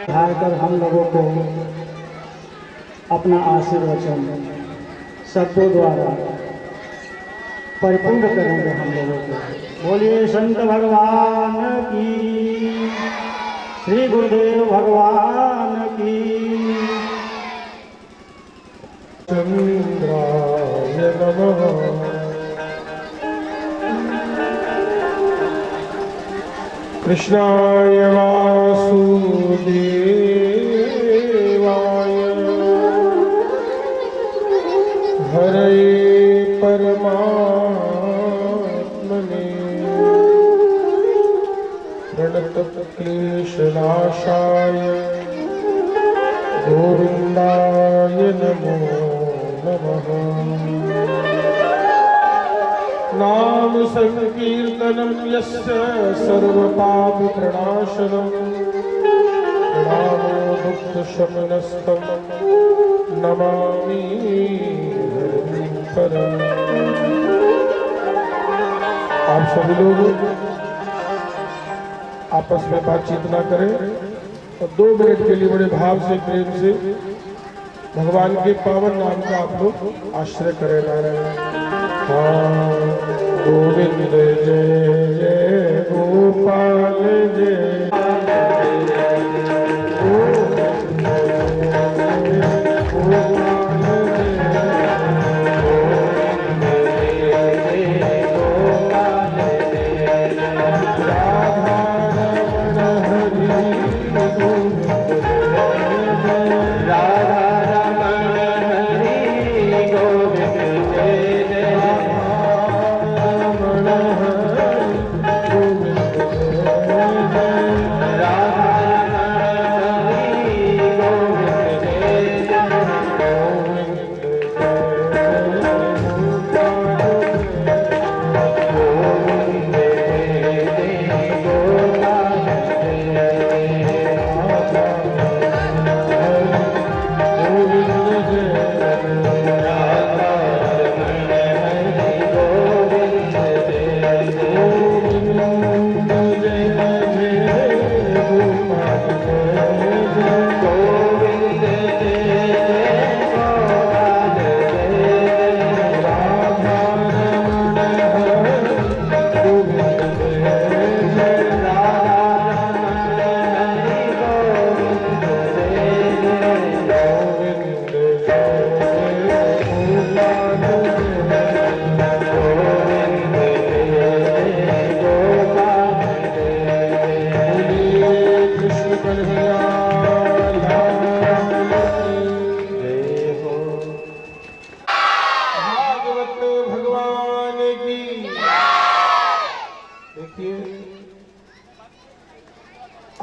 कर हम लोगों को अपना आशीर्वचन शब्दों द्वारा परिपूर्ण करेंगे हम लोगों को। बोलिए संत भगवान की, श्री गुरुदेव भगवान की। चंद्राय नमः। कृष्णाय वासुदेवाय हरे परमात्मने प्रणतक्लेशनाशाय गोविन्दाय नमो नमः। नाम संकीर्तनं यस्य सर्वपाप प्रणाशनं प्रणामो दुःखशमनस्तं नमामि हरिहरम्। आप सभी लोग आपस में बातचीत ना करें और 2 मिनट के लिए बड़े भाव से प्रेम से भगवान के पावन नाम का आप लोग आश्रय करें। नारायण गोविंद जय जय गोपाल जय।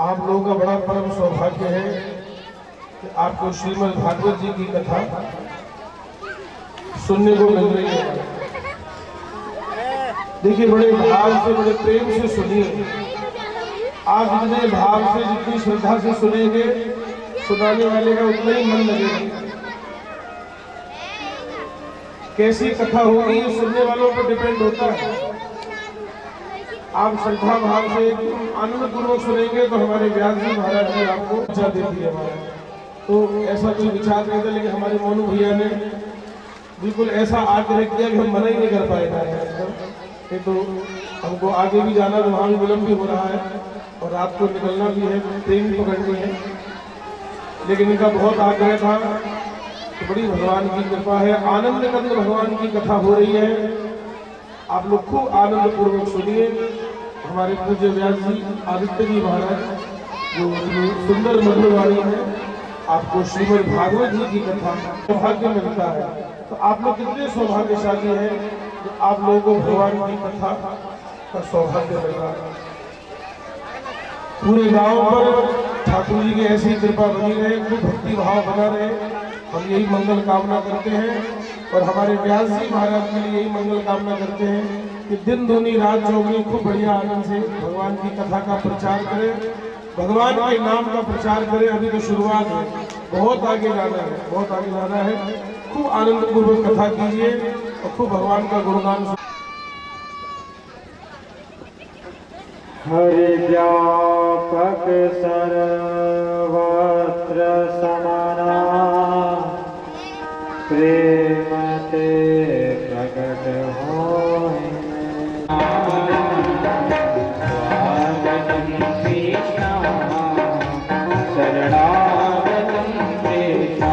आप लोगों का बड़ा परम सौभाग्य है कि आपको श्रीमद् भागवत जी की कथा सुनने को मिल रही है। देखिए, बड़े भाव से, बड़े प्रेम से सुनिए। आप जितने भाव से, जितनी श्रद्धा से सुनेंगे, सुनाने वाले का उतना ही मन लगेगा। कैसी कथा होगी ये सुनने वालों पर डिपेंड होता है। आप श्रद्धा भाव से आनंद पूर्वक सुनेंगे तो हमारे व्यास जी महाराज ने आपको अच्छा देती है। तो ऐसा कोई विचार नहीं था, लेकिन हमारे मोनू भैया ने बिल्कुल ऐसा आग्रह किया कि हम मना ही नहीं कर पाएगा। तो हमको आगे भी जाना, तो वहाँ भी विलम्ब भी हो रहा है और रात को निकलना भी है, ट्रेन पकड़नी है। लेकिन इनका बहुत आग्रह था, तो बड़ी भगवान की कृपा है। आनंद कंद भगवान की कथा हो रही है। आप लोग खूब आनंद पूर्वक सुनिए। हमारे पूज्य व्यास जी आदित्य जी महाराज जो सुंदर मधुर वाणी है, आपको श्रीमद् भागवत जी की कथा सौभाग्य मिलता है। तो आप लोग कितने सौभाग्यशाली हैं जो आप लोगों को भगवान की कथा का सौभाग्य मिल रहा है। पूरे गांव पर ठाकुर जी की ऐसी कृपा बनी रहे, खूब भक्ति भाव बना रहे, हम यही मंगल कामना करते हैं। और हमारे व्यास जी महाराज के लिए यही मंगल कामना करते हैं कि दिन दूनी रात चौगुनी खूब बढ़िया आनंद से भगवान की कथा का प्रचार करें, भगवान के नाम का प्रचार करें। अभी तो शुरुआत है, बहुत आगे जाना है, बहुत आगे जाना है। खूब आनंद पूर्वक कथा कीजिए और खूब भगवान का गुणगान। हरिव्यापक सर्वत्र समाना प्रेम ते प्रकट होय। स्वागतम कृष्ण शरणागतम कृष्ण।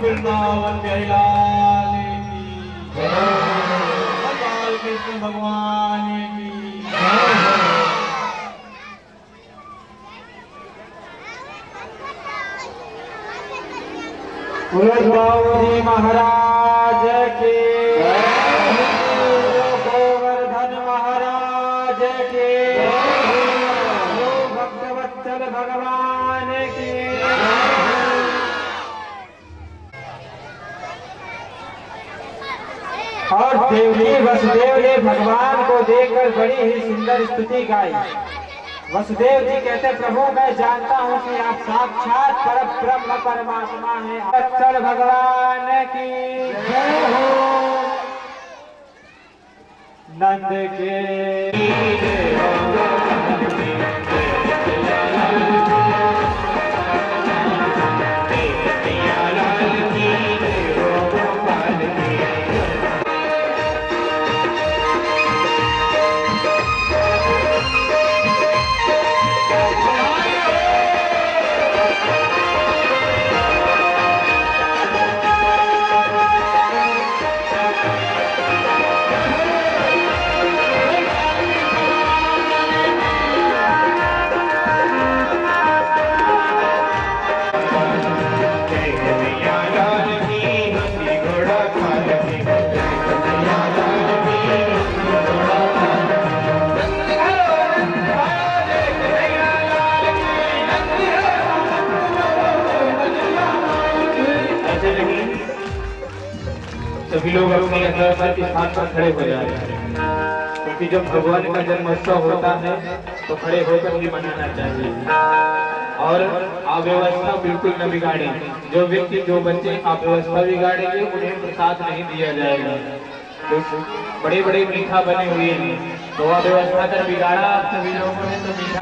वृंदावन बिहारी लाल की भगवान कृष्ण भगवान की। जी महाराज के, गोवर्धन महाराज के, भक्तवत्सल भगवान की। और देवकी वसुदेव ने भगवान को देखकर बड़ी ही सुंदर स्तुति गाई। वसुदेव जी कहते, प्रभु मैं जानता हूँ कि आप साक्षात परब्रह्म परमात्मा हैं। वत्सल भगवान की जय हो। नंद के सभी लोग अपने यथार्थ स्थान पर खड़े हो जाते हैं, क्योंकि जब भगवान का जन्मोत्सव होता है तो खड़े होकर ही मनाना चाहिए। और अव्यवस्था बिल्कुल न बिगाड़े। जो व्यक्ति जो बच्चे अव्यवस्था बिगाड़ेंगे उन्हें प्रसाद नहीं दिया जाएगा। तो बड़े बड़े मीठा बने हुए हैं, तो अव्यवस्था कर बिगाड़ा सभी लोगों ने तो मीठा।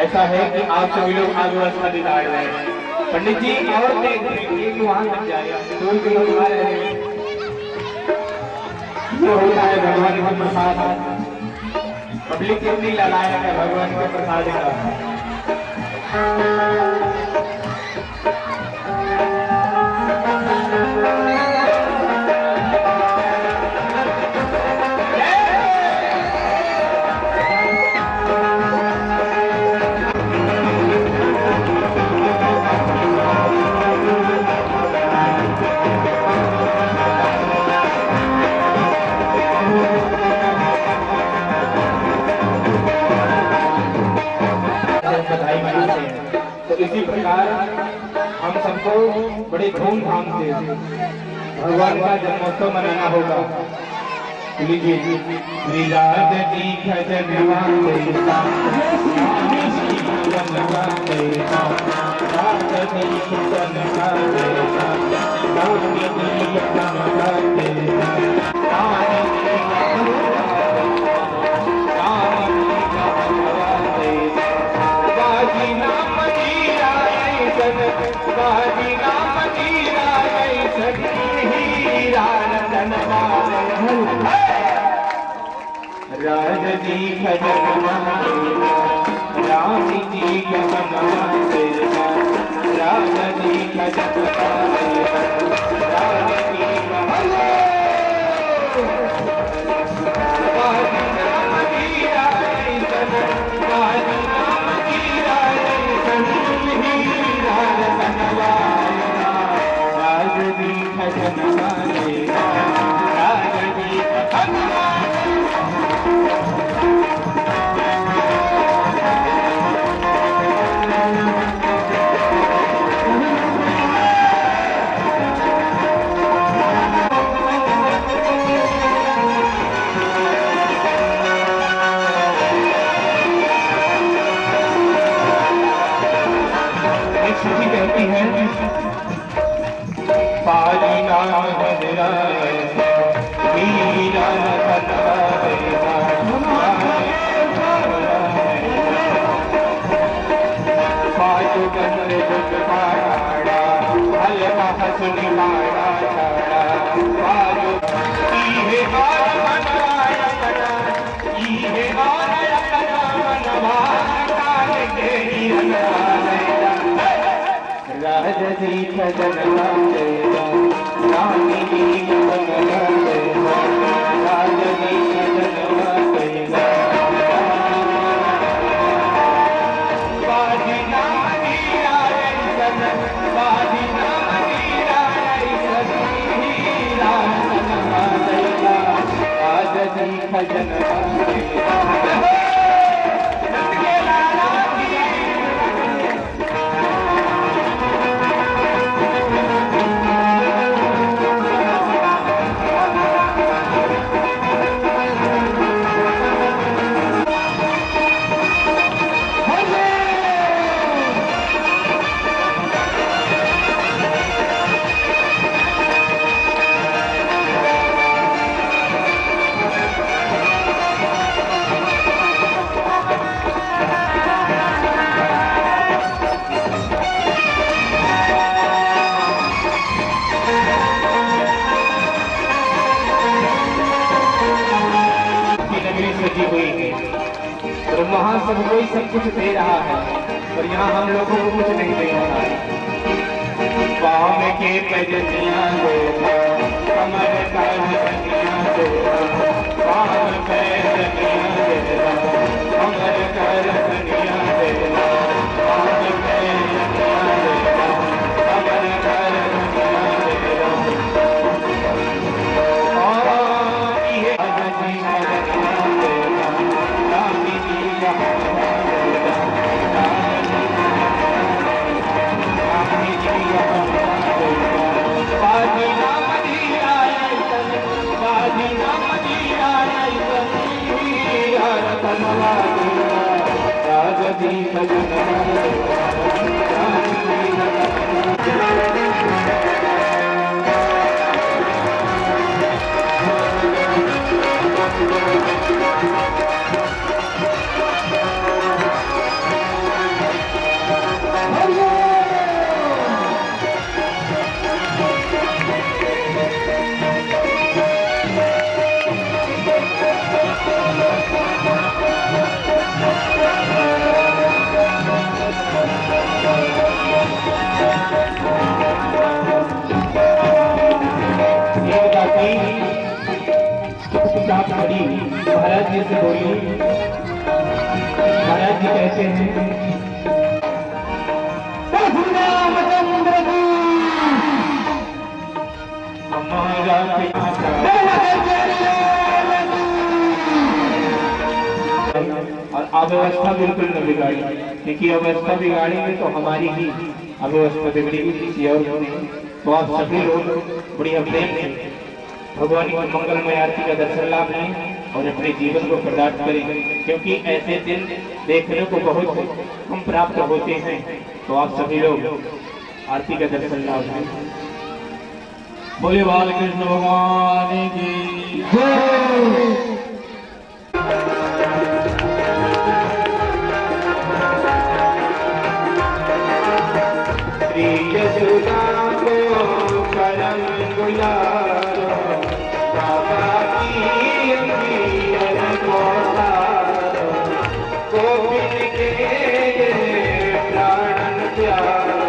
ऐसा है कि आप सभी लोग अव्यवस्था दिखा रहे हैं। पंडित जी और एक वहां तक जाएगा, दूर के लोग आ रहे हैं। ये होता है भगवान का प्रसाद। पब्लिक कितनी ललायक है भगवान के प्रसाद का। तो इसी प्रकार हम सबको बड़े धूमधाम से भगवान का जन्मोत्सव मनाना होगा। लीजिए राज जी खजन राम जी राज जी खजन कहती है पाली नाम राजदी खजन रानी और वहाँ सब कोई सब कुछ दे रहा है और यहाँ हम लोगों को कुछ नहीं दे रहा है। पाँव के पैजनिया दो, कमर का पैजनिया दो, पाँव पैजनिया दे, कमर का पैजनिया दे, पाँव पैजनिया दे, कमर का पैजनिया दे। और ये बोली। महाराज जी कहते हैं हमारा और अव्यवस्था बिल्कुल न बिगाड़ी, क्योंकि अवस्था बिगाड़ेंगे तो हमारी ही अव्यवस्था बिगड़ेगी, किसी और की नहीं। तो आप सभी लोग बढ़िया प्रेम से भगवान की मंगलमय आरती का दर्शन लाभ लें और अपने जीवन को प्रदान करें, क्योंकि ऐसे दिन देखने को बहुत कम प्राप्त होते हैं। तो आप सभी लोग आरती का दर्शन लाभ लें। बोले बाल कृष्ण भगवान की जय। यशोदा को करम गुलारो बाबा की गोविंद के प्राण प्यारो।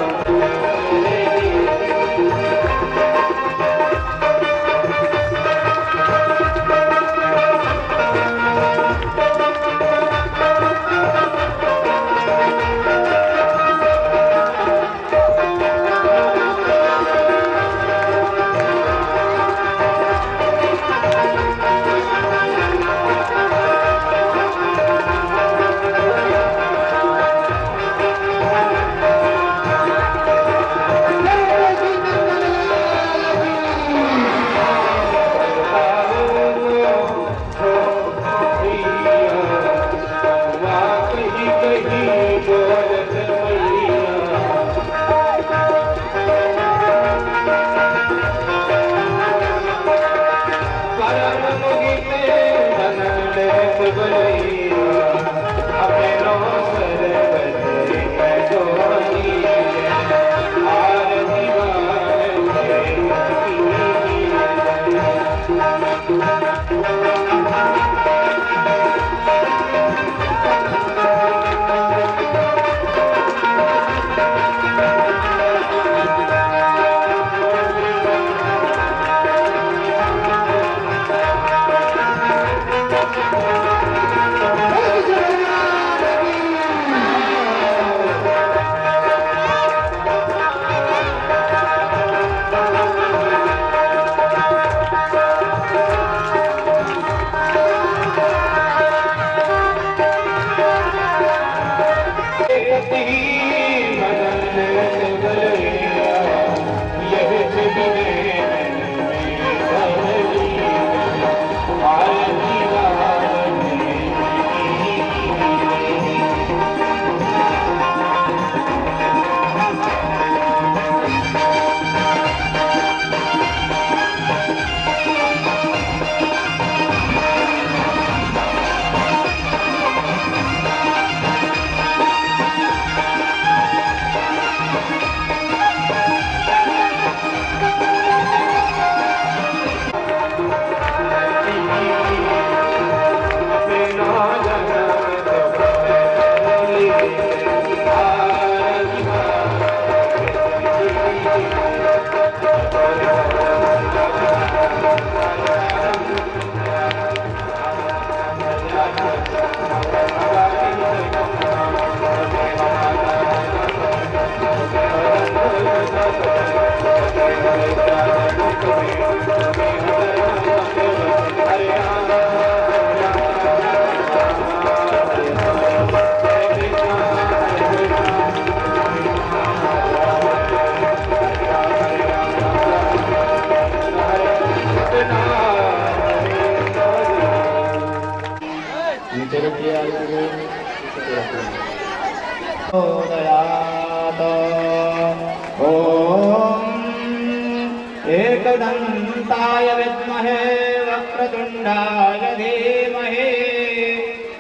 एकदन्ताय विद्महे वक्रतुण्डाय धीमहि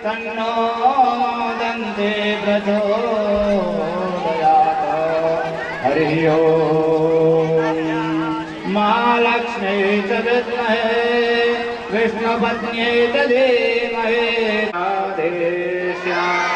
तन्नो दन्ते प्रचोदयात्। हरिः ओम्। महालक्ष्मी च विद्महे विष्णुपत्न्यै च धीमहि आदेश्याम्।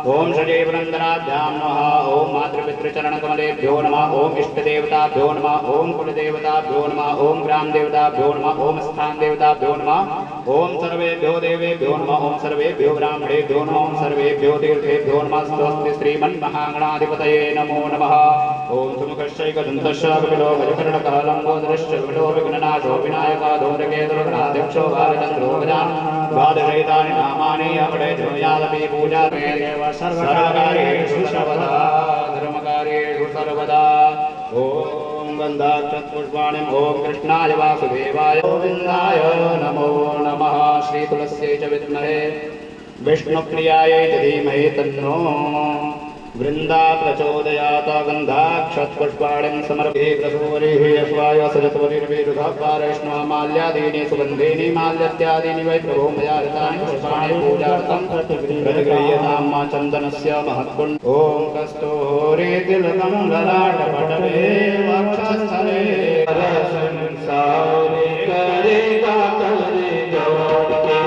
ओम सजैवनंदनाभ्यां नमः। ओम मातृपितृचरणकमलेभ्यो नमः। ओम इष्टदेवताभ्यो नमः। ओम कुलदेवताभ्यो नमः। ओम ग्रामदेवताभ्यो नमः। ओम स्थानदेवताभ्यो नमः। ओम सर्वेभ्यो देवेभ्यो नमः। ओम सर्वेभ्यो ब्राह्मणेभ्यो नमः। ओम सर्वेभ्यो तीर्थेभ्यो नमः। स्वस्ति श्रीमन्महागणाधिपतये नमो नमः। ओम सुमुखश्चैकदन्तश्च कपिलो गजकर्णकः लम्बोदरश्च विकटो विघ्ननाशो विनायको धूमकेतुर्गणाध्यक्षो बालचन्द्रो गजाननः द्वादशैतानि नामानि अपठे यादपि पूजा सर्वकार्येषु सर्वदा धर्मकार्येषु सर्वदा। ओम गन्धाक्षतपुष्पाणि ओम कृष्णाय वासुदेवाय गोविन्दाय नमो नमः। श्री तुलस्यै च विद्महे विष्णुप्रियायै च धीमहि तन्नो वृंदा प्रचोदयात। गन्धाक्षतपुष्पाणिं समर्पये प्रसूरिः यश्वाय सजत्वरिर्विरुधपारैष्णव माल्यादीनि सुगन्धीनि माल्यत्यादीनि वै प्रभो मया हृतानि पुष्पाणि पूजार्थं प्रतिगृह्यतां मा चन्दनस्य महत्पुण्य। ॐ कस्तूरी तिलकं ललाटपटले वक्षस्थले संसारे करेगा करे जोड़ के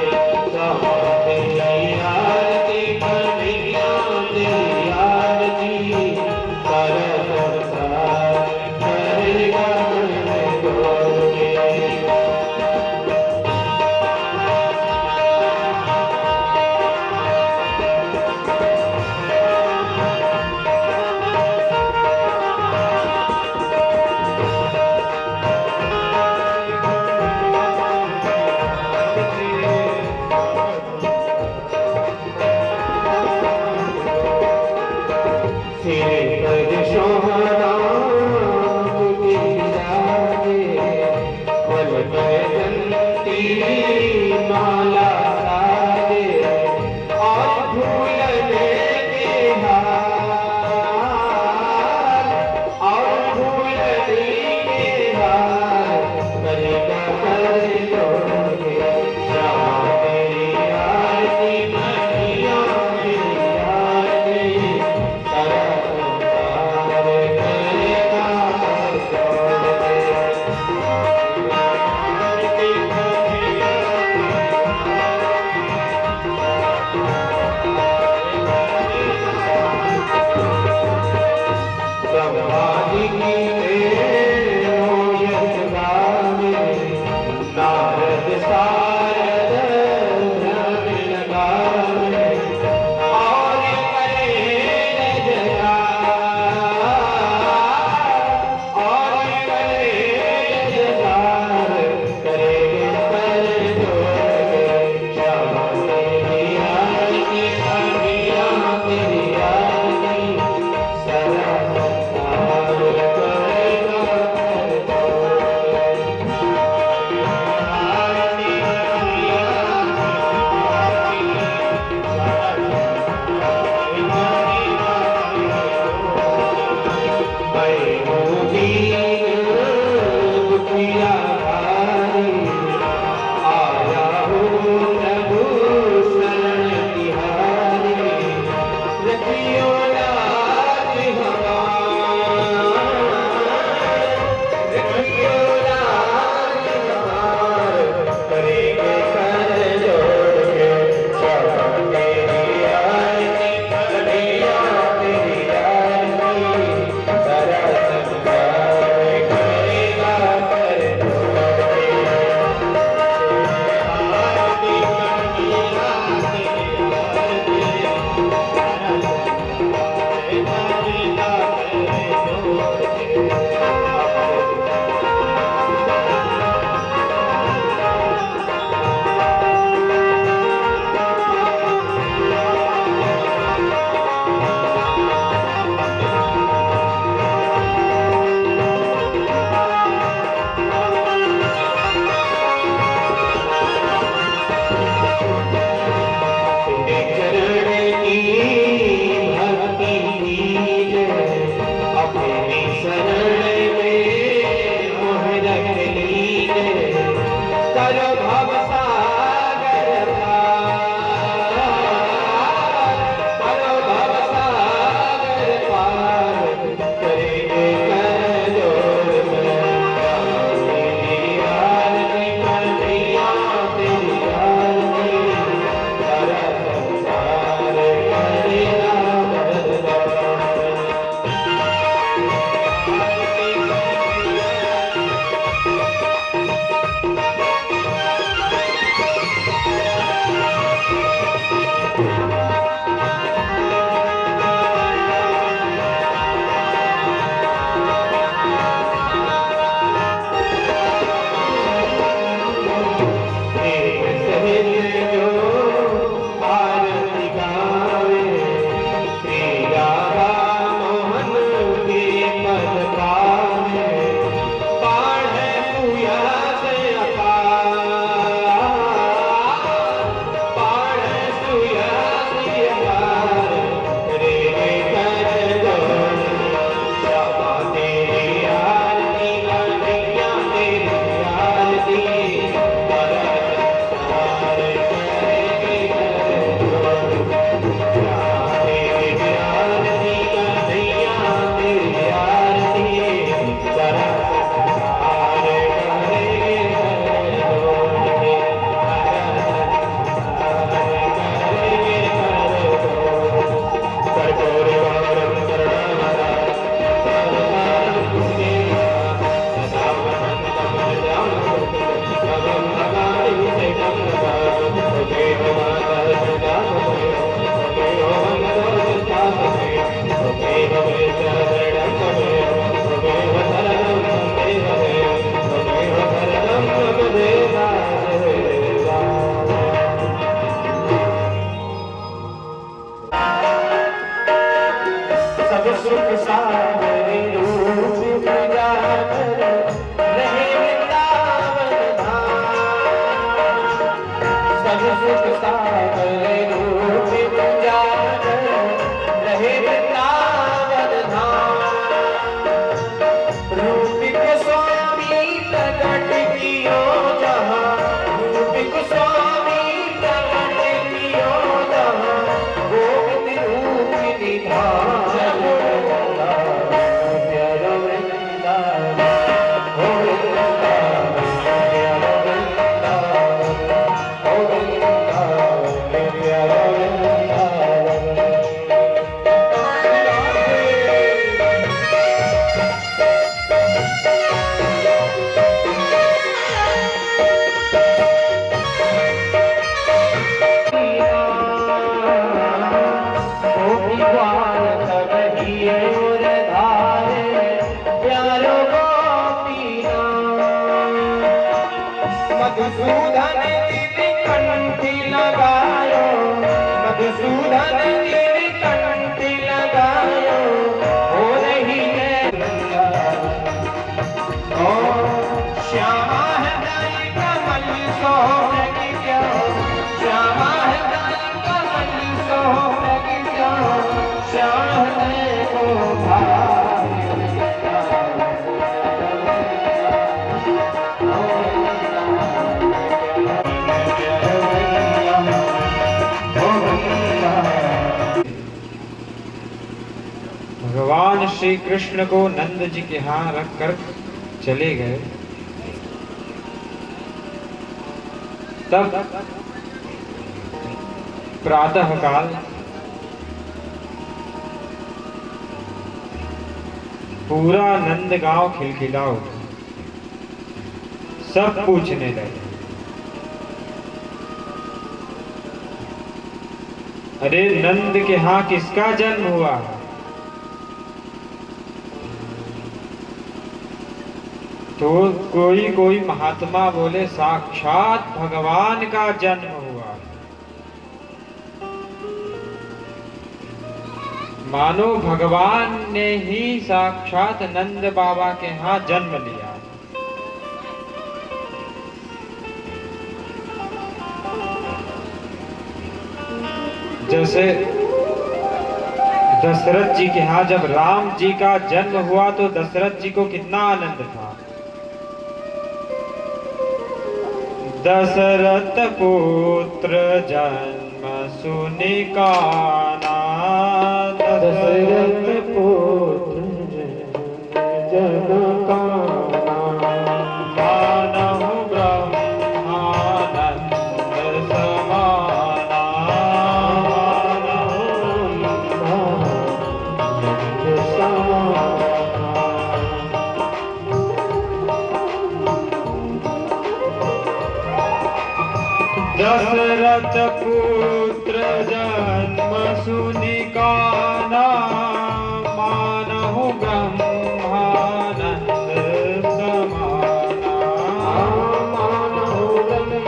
मधुसूदन कंठी लगायो, मधुसूदन कंठी लगायो, हो रही है श्यामा हृदय कमल सोहग क्या, श्यामा हृदय कमल सोहग क्या, श्याम हृदय को भगवान श्री कृष्ण को नंद जी के यहाँ रख कर चले गए। तब प्रातः काल पूरा नंद गांव खिलखिला उठा। सब पूछने लगे, अरे नंद के यहाँ किसका जन्म हुआ? तो कोई महात्मा बोले साक्षात भगवान का जन्म हुआ। मानो भगवान ने ही साक्षात नंद बाबा के यहाँ जन्म लिया। जैसे दशरथ जी के यहाँ जब राम जी का जन्म हुआ तो दशरथ जी को कितना आनंद था। दशरथ पुत्र जन्म सुनि काना, दशरथ पुत्र जन्म काना, मानहु ब्रह्मानंद समाना, मानहु समाना। दशरथ पुत्र जन्म सुनि काना, मानहु ब्रह्मानंद समाना, मानहु ब्रह्मानंद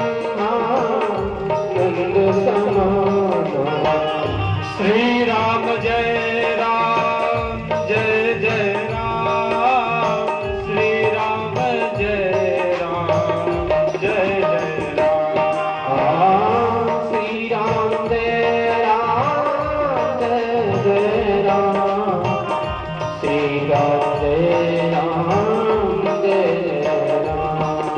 समाना। श्री राम जय राम जय जय राम, श्री राम जय राम जय जय राम, श्री राम जय राम जय जय राम, श्री राम जय राम जय जय राम,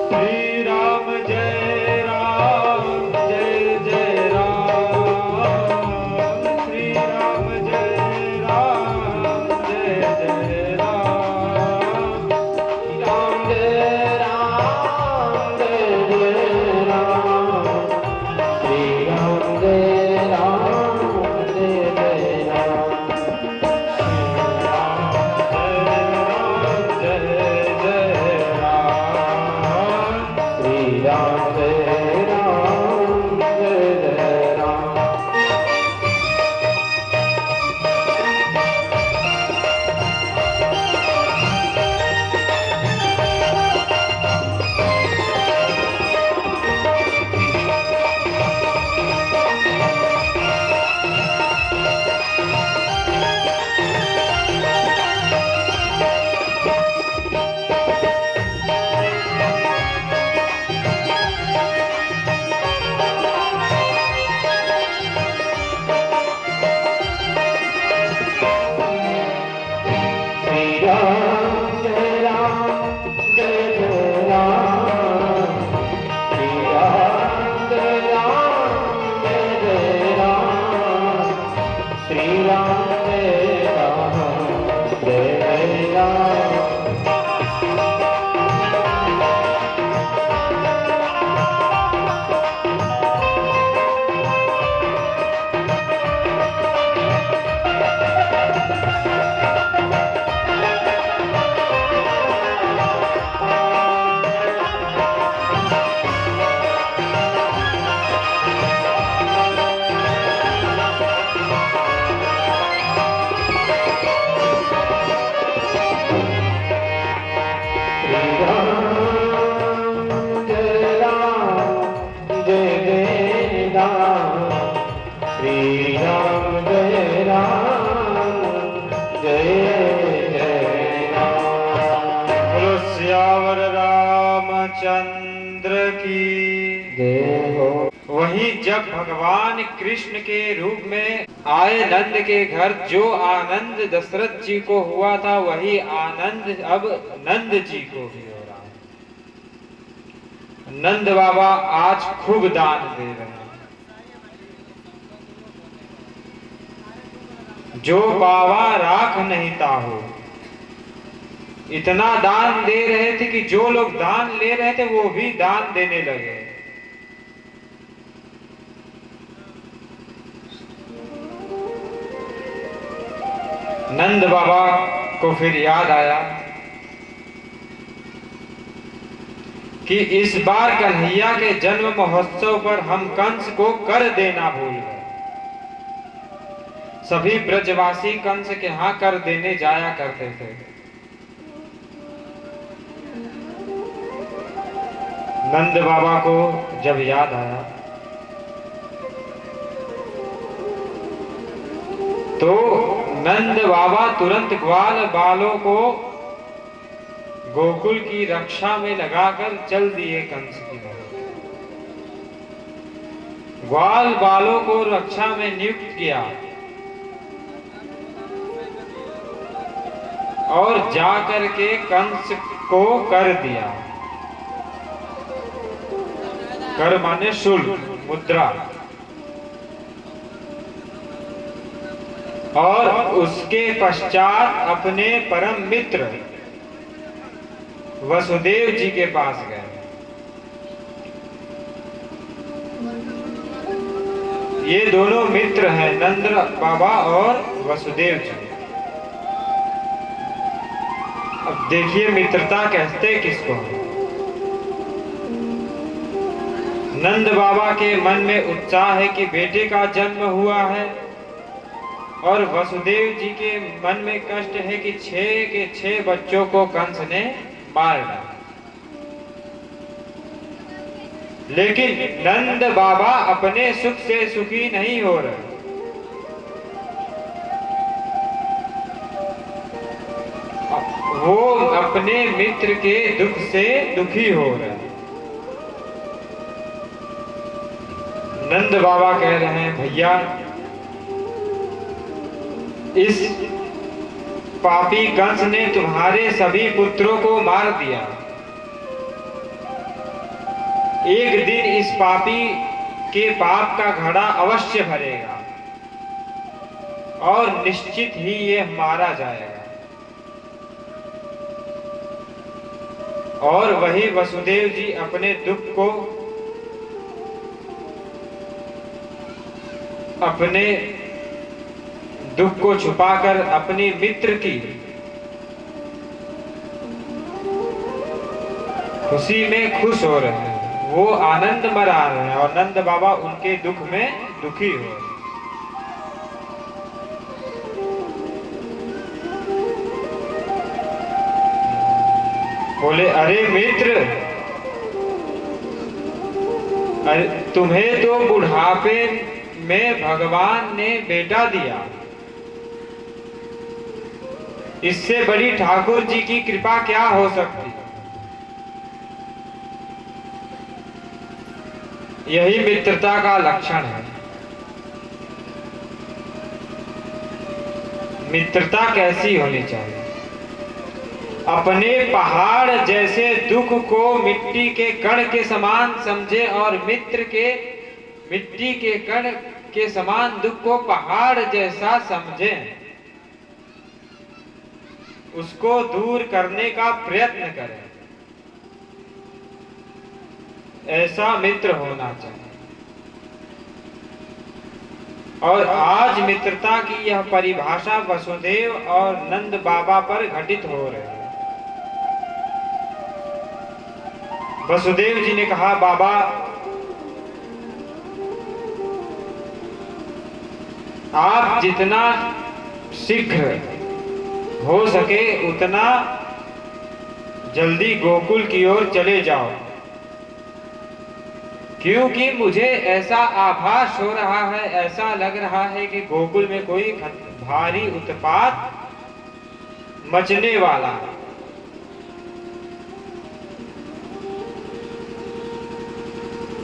श्री राम जय राम जय जय राम, श्री राम जय राम जय जय राम, राम जय राम जय जय राम, श्री राम जय राम जय जय राम, श्री राम जय राम जय जय राम। रामचंद्र की जय हो। वहीं जब भगवान कृष्ण के रूप में आए नंद के घर, जो आनंद दशरथ जी को हुआ था वही आनंद अब नंद जी को भी हो रहा है। नंद बाबा आज खूब दान दे रहे हैं। जो पावा राख नहीं ताहू, इतना दान दे रहे थे कि जो लोग दान ले रहे थे वो भी दान देने लगे। नंद बाबा को फिर याद आया कि इस बार कन्हैया के जन्म महोत्सव पर हम कंस को कर देना भूल गए। सभी ब्रजवासी कंस के यहाँ कर देने जाया करते थे। नंद बाबा को जब याद आया तो नंद बाबा तुरंत ग्वाल बालों को गोकुल की रक्षा में लगाकर चल दिए कंस की तरफ। ग्वाल बालों को रक्षा में नियुक्त किया और जाकर के कंस को कर दिया। कर माने शुल्क, मुद्रा। और उसके पश्चात अपने परम मित्र वसुदेव जी के पास गए। ये दोनों मित्र हैं, नंद बाबा और वसुदेव जी। अब देखिए मित्रता कहते किसको। नंद बाबा के मन में उत्साह है कि बेटे का जन्म हुआ है, और वसुदेव जी के मन में कष्ट है कि 6 के 6 बच्चों को कंस ने मार डाला। लेकिन नंद बाबा अपने सुख से सुखी नहीं हो रहे। वो अपने मित्र के दुख से दुखी हो रहे हैं। नंद बाबा कह रहे हैं, भैया इस पापी कंस ने तुम्हारे सभी पुत्रों को मार दिया। एक दिन इस पापी के पाप का घड़ा अवश्य भरेगा और निश्चित ही ये मारा जाएगा। और वही वसुदेव जी अपने दुख को छुपाकर अपनी मित्र की खुशी में खुश हो रहे हैं। वो आनंद मना रहे हैं और नंद बाबा उनके दुख में दुखी हो रहे हैं। बोले, अरे मित्र, अरे तुम्हें तो बुढ़ापे में भगवान ने बेटा दिया, इससे बड़ी ठाकुर जी की कृपा क्या हो सकती। यही मित्रता का लक्षण है। मित्रता कैसी होनी चाहिए? अपने पहाड़ जैसे दुख को मिट्टी के कण के समान समझे और मित्र के मिट्टी के कण के समान दुख को पहाड़ जैसा समझे, उसको दूर करने का प्रयत्न करें। ऐसा मित्र होना चाहिए। और आज मित्रता की यह परिभाषा वसुदेव और नंद बाबा पर घटित हो रही है। वसुदेव जी ने कहा, बाबा आप जितना शीघ्र हो सके उतना जल्दी गोकुल की ओर चले जाओ, क्योंकि मुझे ऐसा आभास हो रहा है, ऐसा लग रहा है कि गोकुल में कोई भारी उत्पात मचने वाला है।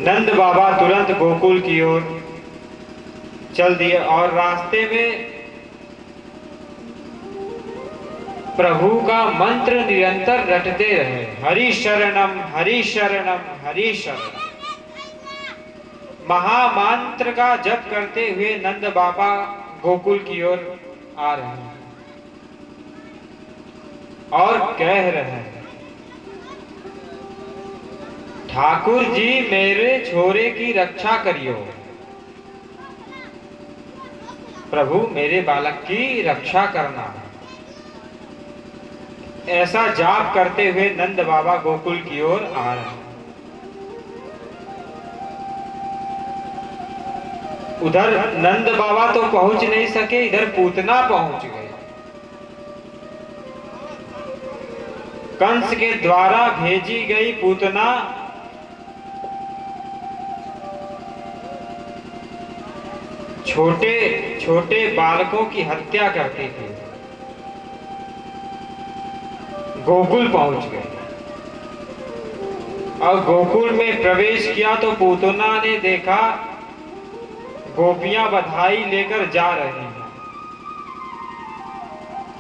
नंद बाबा तुरंत गोकुल की ओर चल दिए और रास्ते में प्रभु का मंत्र निरंतर रटते रहे, हरि शरणम हरि शरणम हरि शरणम। महामंत्र का जप करते हुए नंद बाबा गोकुल की ओर आ रहे हैं और कह रहे हैं, ठाकुर जी मेरे छोरे की रक्षा करियो, प्रभु मेरे बालक की रक्षा करना। ऐसा जाप करते हुए नंद बाबा गोकुल की ओर आ रहे हैं। उधर नंद बाबा तो पहुंच नहीं सके, इधर पूतना पहुंच गए। कंस के द्वारा भेजी गई पूतना छोटे छोटे बालकों की हत्या करती थी। गोकुल पहुंच गए और गोकुल में प्रवेश किया तो पूतना ने देखा गोपियां बधाई लेकर जा रही हैं।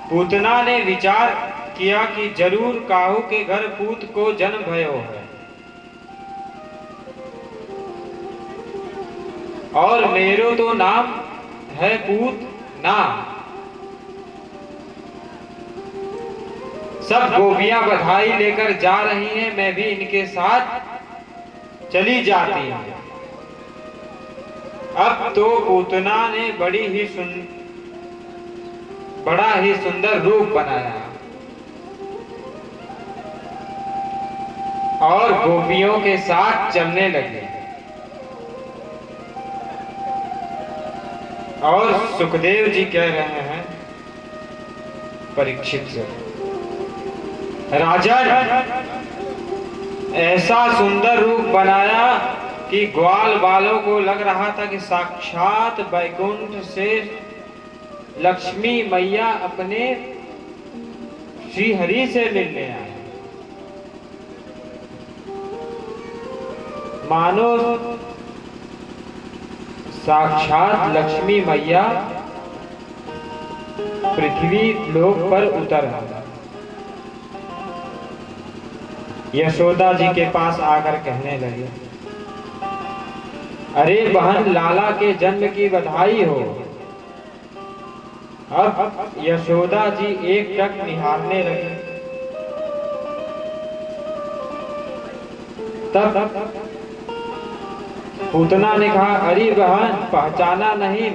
पूतना ने विचार किया कि जरूर काहू के घर पूत को जन्म भयो है और मेरो तो नाम है पूत ना। सब गोपियां बधाई लेकर जा रही हैं, मैं भी इनके साथ चली जाती हूं। अब तो पूतना ने बड़ा ही सुंदर रूप बनाया और गोपियों के साथ चलने लगे। और सुखदेव जी कह रहे हैं परीक्षित से, राजन ऐसा सुंदर रूप बनाया कि ग्वाल वालों को लग रहा था कि साक्षात वैकुंठ से लक्ष्मी मैया अपने श्री हरि से मिलने आए। मानो साक्षात लक्ष्मी मैया पृथ्वी लोक पर उतर आए। यशोदा जी के पास आकर कहने लगे, अरे बहन लाला के जन्म की बधाई हो। अब यशोदा जी एक टक निहारने लगी। तब पूतना ने कहा, अरे बहन पहचाना नहीं,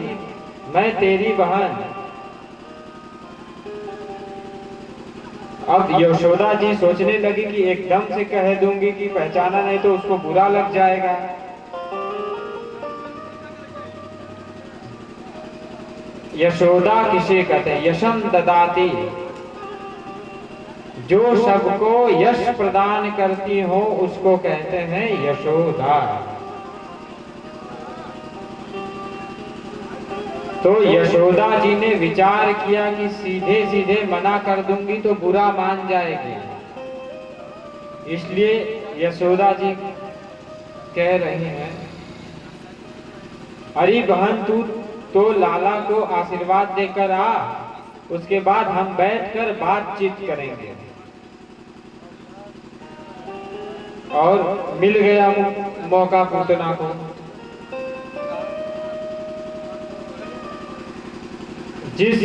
मैं तेरी बहन। अब यशोदा जी सोचने लगी कि एकदम से कह दूंगी कि पहचाना नहीं तो उसको बुरा लग जाएगा। यशोदा किसे कहते हैं? यशम ददाती, जो सबको यश प्रदान करती हो उसको कहते हैं यशोदा। तो यशोदा जी ने विचार किया कि सीधे सीधे मना कर दूंगी तो बुरा मान जाएगी, इसलिए यशोदा जी कह रही हैं, अरे बहन तू तो लाला को आशीर्वाद देकर आ, उसके बाद हम बैठकर बातचीत करेंगे। और मिल गया मौका पूतना को। जिस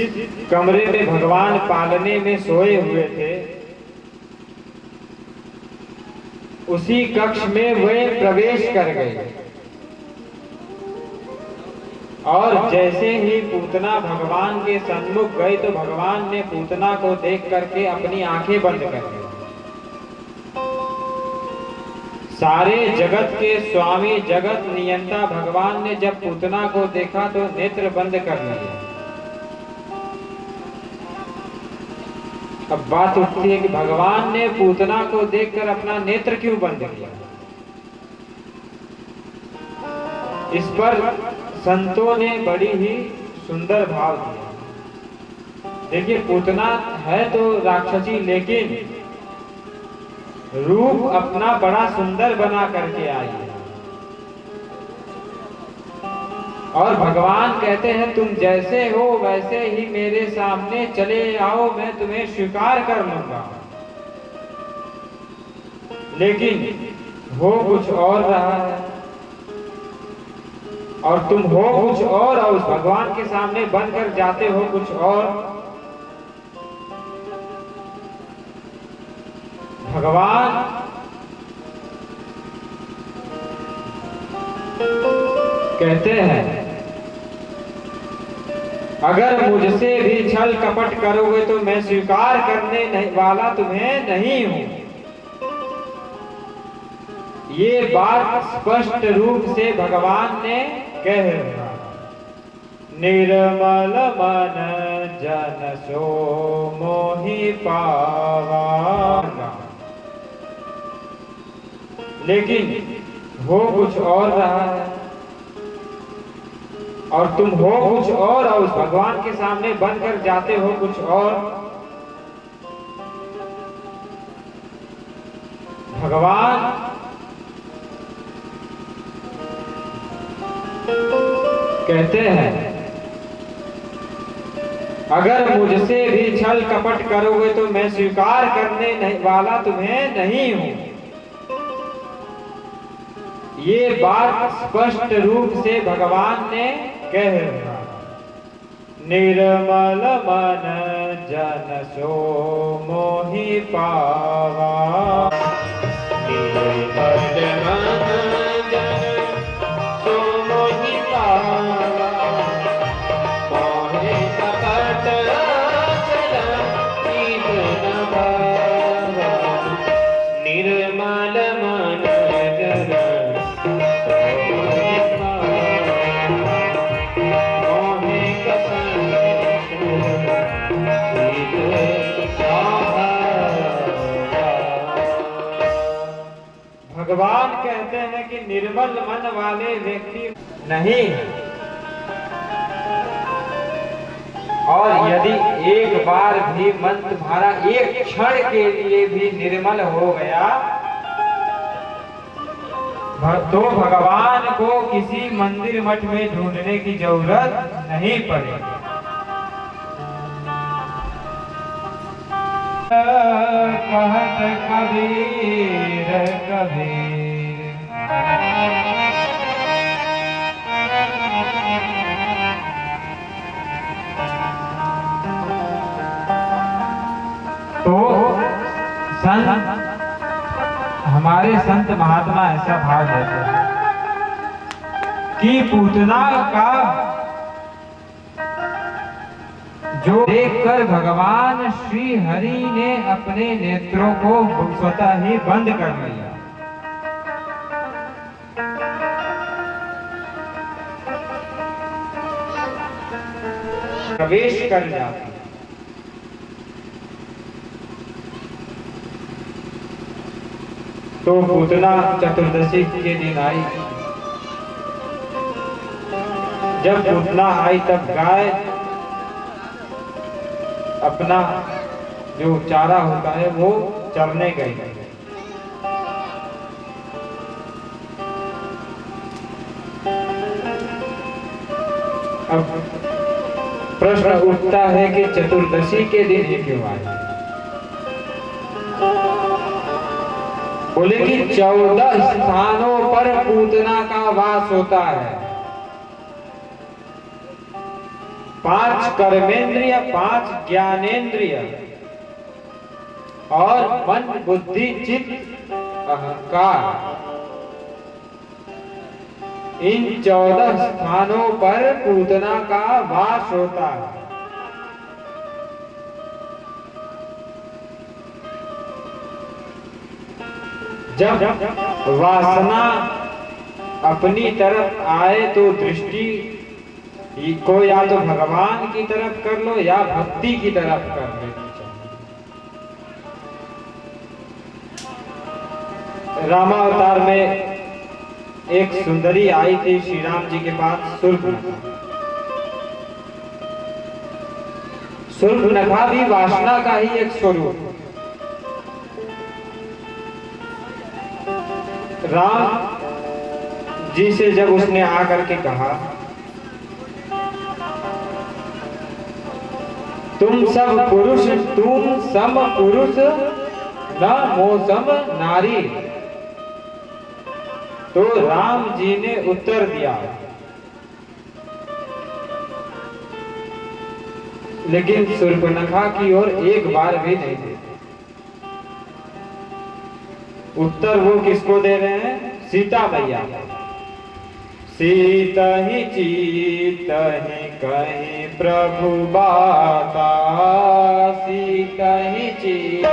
कमरे में भगवान पालने में सोए हुए थे उसी कक्ष में वे प्रवेश कर गए और जैसे ही पूतना भगवान के सन्मुख गई तो भगवान ने पूतना को देख करके अपनी आंखें बंद कर दी। सारे जगत के स्वामी जगत नियंता भगवान ने जब पूतना को देखा तो नेत्र बंद कर लिए। अब बात उठती है कि भगवान ने पूतना को देखकर अपना नेत्र क्यों बंद किया? इस पर संतों ने बड़ी ही सुंदर भाव दिया। देखिए पूतना है तो राक्षसी, लेकिन रूप अपना बड़ा सुंदर बना करके आई है। और भगवान कहते हैं तुम जैसे हो वैसे ही मेरे सामने चले आओ, मैं तुम्हें स्वीकार कर लूंगा। लेकिन हो कुछ और रहा है और तुम हो कुछ और उस भगवान के सामने बनकर जाते हो कुछ और। भगवान कहते हैं अगर मुझसे भी छल कपट करोगे तो मैं स्वीकार करने वाला तुम्हें नहीं हूं। ये बात स्पष्ट रूप से भगवान ने कह दिया। निर्मल मन जन सो मोहि पावा। लेकिन हो कुछ और रहा है और तुम हो कुछ और उस भगवान के सामने बनकर जाते हो कुछ और। भगवान कहते हैं अगर मुझसे भी छल कपट करोगे तो मैं स्वीकार करने वाला तुम्हें नहीं हूं। ये बात स्पष्ट रूप से भगवान ने कह दिया। निर्मल मन जन सो मोहि पावा। निर्मल मन जन सो मोहि पावा। मोहि कपट चल नीत न भावा। निर्मल मन जन भगवान कहते हैं कि निर्मल मन वाले व्यक्ति नहीं, और यदि एक बार भी मन तुम्हारा एक क्षण के लिए भी निर्मल हो गया तो भगवान को किसी मंदिर मठ में ढूंढने की जरूरत नहीं पड़ेगी। कहत कबीर कबीर तो संत हमारे संत महात्मा ऐसा भाव देते हैं कि पूतना का जो देखकर भगवान श्री हरि ने अपने नेत्रों को स्वतः ही बंद कर लिया। प्रवेश कर जाती। तो पूतना चतुर्दशी के दिन आई। जब पूतना आई तब गाय अपना जो चारा होता है वो चरने गई। अब प्रश्न उठता है कि चतुर्दशी के दिन ये क्यों आए? बोले कि 14 स्थानों पर पूतना का वास होता है। 5 कर्मेंद्रिय, 5 ज्ञानेंद्रिय और मन बुद्धि चित्त अहंकार, इन 14 स्थानों पर पूतना का वास होता है। जब वासना अपनी तरफ आए तो दृष्टि को या तो भगवान की तरफ कर लो या भक्ति की तरफ कर लेनी चाहिए। रामावतार में एक सुंदरी आई थी श्री राम जी के पास, शूर्पणखा भी वासना का ही एक स्वरूप। राम जी से जब उसने आकर के कहा तुम सम पुरुष न मोसम नारी। तो राम जी ने उत्तर दिया, लेकिन शूर्पणखा की ओर एक बार भी नहीं देखी। उत्तर वो किसको दे रहे हैं? सीता मैया। सीता ही चीत ही कहीं प्रभु बाता, सीता ही चीत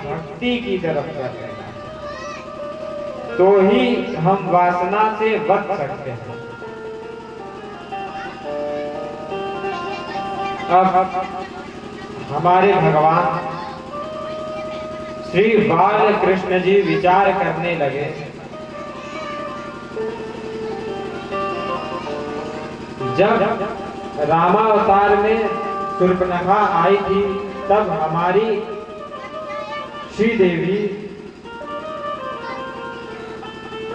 भक्ति की तरफ करते हैं, तो ही हम वासना से बच सकते हैं। अब हमारे भगवान श्री बाल कृष्ण जी विचार करने लगे, जब रामावतार में शूर्पणखा आई थी तब हमारी श्री देवी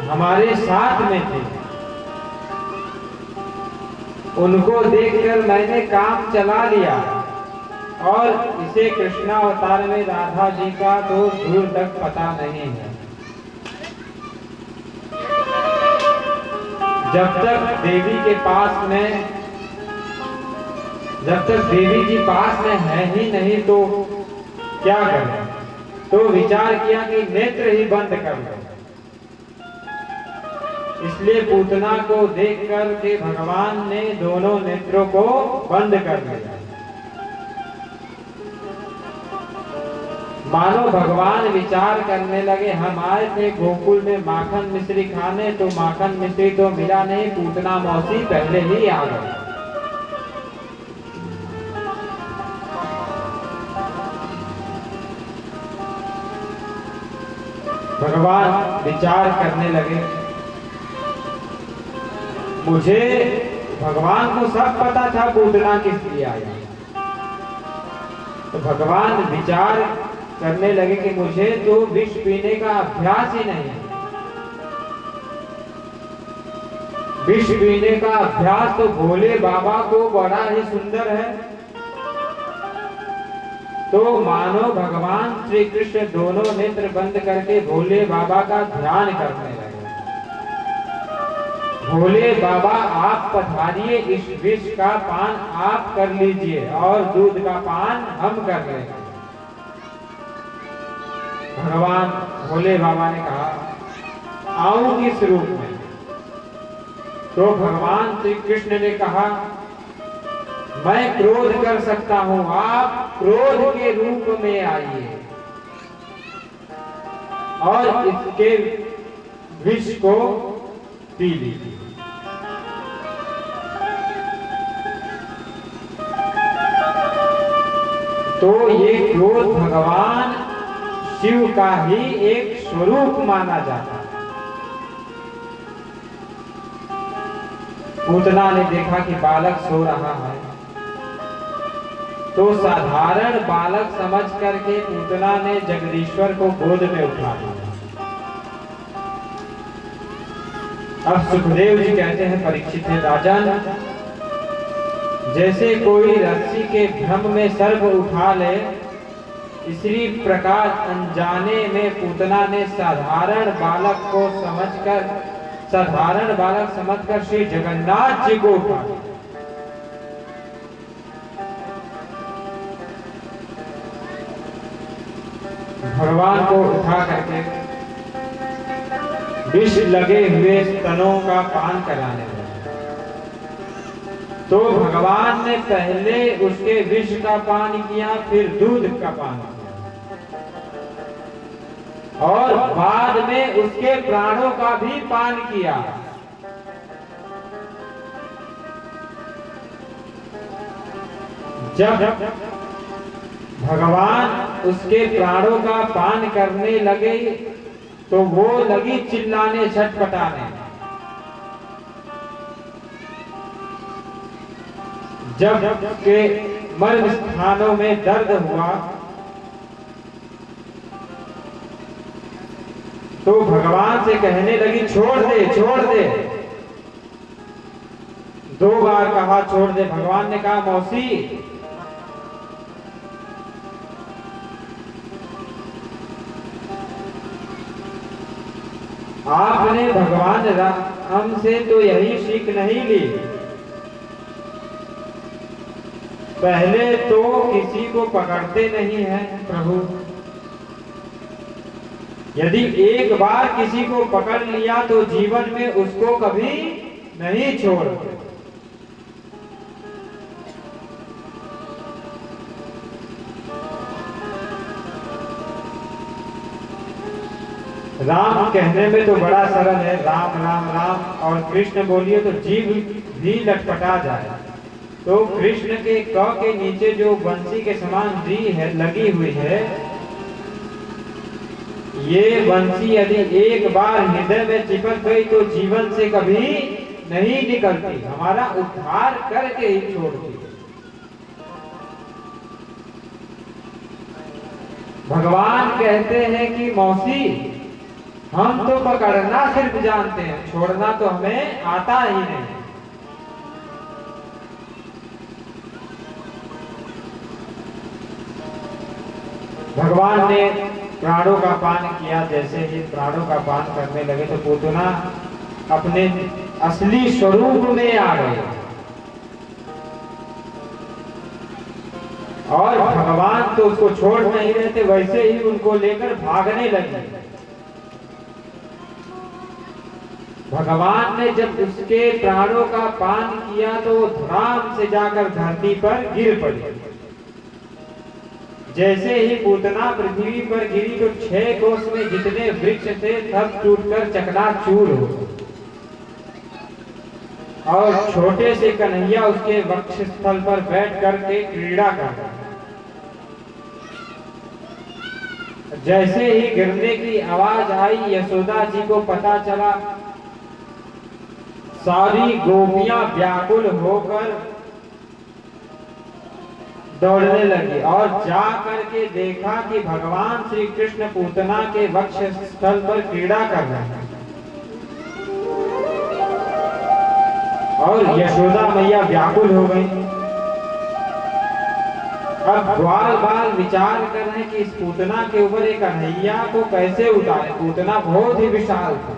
हमारे साथ में थी। उनको देखकर मैंने काम चला लिया और इसे कृष्णावतार में राधा जी का तो दूर तक पता नहीं है। जब तक देवी जी पास में है ही नहीं तो क्या करें? तो विचार किया कि नेत्र ही बंद कर लो। इसलिए पूतना को देख कर के भगवान ने दोनों नेत्रों को बंद कर दिया। मानो भगवान विचार करने लगे, हम आए थे गोकुल में माखन मिश्री खाने, तो माखन मिश्री तो मिला नहीं, पूतना मौसी पहले ही आ गई। भगवान विचार करने लगे, मुझे भगवान को सब पता था पूतना किस लिए आया। तो भगवान विचार करने लगे कि मुझे तो विष पीने का अभ्यास ही नहीं है। विष पीने का अभ्यास तो भोले बाबा को बड़ा ही सुंदर है। तो मानो भगवान श्री कृष्ण दोनों नेत्र बंद करके भोले बाबा का ध्यान करने लगे। भोले बाबा आप पधारिए, इस विष का पान आप कर लीजिए और दूध का पान हम कर लेंगे। भगवान भोले बाबा ने कहा, आऊं किस रूप में? तो भगवान श्री कृष्ण ने कहा, मैं क्रोध कर सकता हूं, आप क्रोध के रूप में आइए और इसके विष को पी लीजिए। तो ये क्रोध भगवान शिव का ही एक स्वरूप माना जाता है। पूतना ने देखा कि बालक सो रहा है, तो साधारण बालक समझ करके पूतना ने जगदीश्वर को गोद में उठा लिया। अब सुखदेव जी कहते हैं परीक्षित है राजन, जैसे कोई रस्सी के भ्रम में सर्प उठा ले, इसी प्रकार अनजाने में पूतना ने साधारण बालक समझकर श्री जगन्नाथ जी को उठा। भगवान को उठा करके विष लगे हुए स्तनों का पान कराने लगे। तो भगवान ने पहले उसके विष का पान किया, फिर दूध का पान किया और बाद में उसके प्राणों का भी पान किया। जब भगवान उसके प्राणों का पान करने लगे तो वो लगी चिल्लाने, छटपटाने। जब के मर्म स्थानों में दर्द हुआ तो भगवान से कहने लगी छोड़ दे, छोड़ दे। 2 बार कहा छोड़ दे। भगवान ने कहा मौसी, आपने भगवान राम से तो यही सीख नहीं ली। पहले तो किसी को पकड़ते नहीं हैं प्रभु, यदि एक बार किसी को पकड़ लिया तो जीवन में उसको कभी नहीं छोड़ते। राम कहने में तो बड़ा सरल है, राम राम राम, और कृष्ण बोलिए तो जीव भी लटपटा जाए। तो कृष्ण के क के नीचे जो बंसी के समान डी है लगी हुई है, ये बंसी यदि एक बार हृदय में चिपक गई तो जीवन से कभी नहीं निकलती, हमारा उद्धार करके ही छोड़ती। भगवान कहते हैं कि मौसी, हम तो पकड़ना सिर्फ जानते हैं, छोड़ना तो हमें आता ही नहीं। भगवान ने प्राणों का पान किया। जैसे ही प्राणों का पान करने लगे तो पूतना अपने असली स्वरूप में आ गए और भगवान तो उसको छोड़ नहीं रहे थे, वैसे ही उनको लेकर भागने लगे। भगवान ने जब उसके प्राणों का पान किया तो धड़ाम से जाकर धरती पर गिर पड़ी। जैसे ही पूतना पृथ्वी पर गिरी तो 6 कोस में जितने वृक्ष थे सब टूटकर चकनाचूर हो और छोटे से कन्हैया उसके वक्ष स्थल पर बैठ करके क्रीड़ा कर रहा। जैसे ही गिरने की आवाज आई, यशोदा जी को पता चला। सारी गोपियां व्याकुल होकर दौड़ने लगी और जा करके देखा कि भगवान श्री कृष्ण पूतना के वक्ष स्थल पर क्रीड़ा कर रहे हैं और यशोदा मैया व्याकुल हो गई। अब ग्वाल बाल विचार कर रहे हैं कि इस पूतना के ऊपर एक कन्हैया को कैसे उतारे। पूतना बहुत ही विशाल था,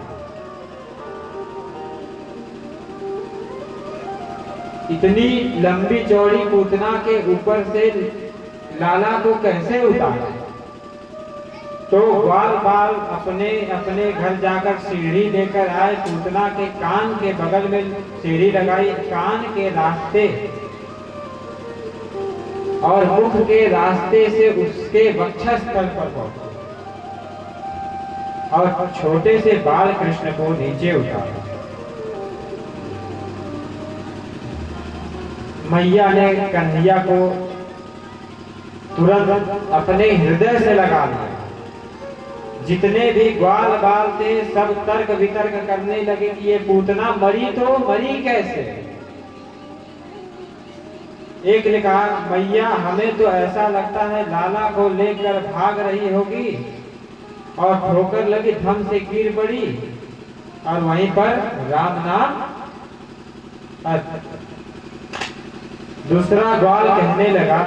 इतनी लंबी चौड़ी पूतना के ऊपर से लाला को कैसे उतारे। तो ग्वाल बाल अपने अपने घर जाकर सीढ़ी लेकर आए। पूतना के कान के बगल में सीढ़ी लगाई, कान के रास्ते और मुख के रास्ते से उसके वक्षस्थल पर पहुंचे और छोटे से बाल कृष्ण को नीचे उतारा। मैया ने कन्हैया को तुरंत अपने हृदय से लगा लिया। जितने भी ग्वाल बाल थे सब तर्क वितर्क करने लगे कि ये पूतना मरी तो मरी कैसे। एक ने कहा, मैया हमें तो ऐसा लगता है लाला को लेकर भाग रही होगी और ठोकर लगी, धम से गिर पड़ी और वहीं पर राम नाम। दूसरा ग्वाल कहने लगा,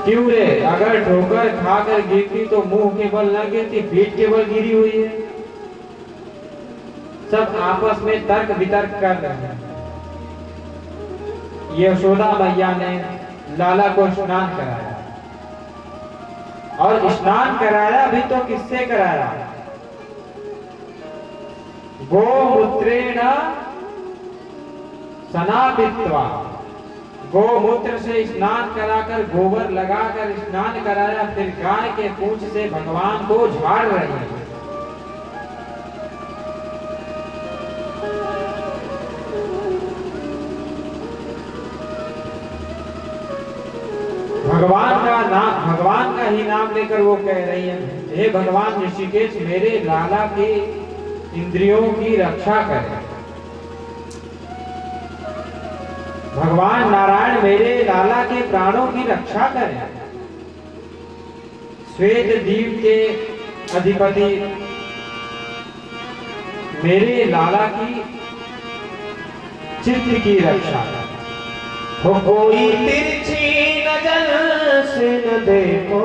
क्यों रे, अगर ठोकर खाकर गिरती तो मुंह के बल न गिरती, पीठ के बल गिरी हुई है। सब आपस में तर्क वितर्क कर रहे हैं। यशोदा मैया ने लाला को स्नान कराया, और स्नान कराया भी तो किससे कराया? गोमूत्रेण स्नापित्वा, गोमूत्र से स्नान कराकर, गोबर लगाकर स्नान कराया, फिर गाय के पूंछ से भगवान को झाड़ रही है। भगवान का ही नाम लेकर वो कह रही है, हे भगवान ऋषिकेश, मेरे लाला के इंद्रियों की रक्षा करें। भगवान नारायण मेरे लाला के प्राणों की रक्षा करें। श्वेत द्वीप के अधिपति मेरे लाला की चित्त की रक्षा करें। कोई तिरछी नजर से न देखो।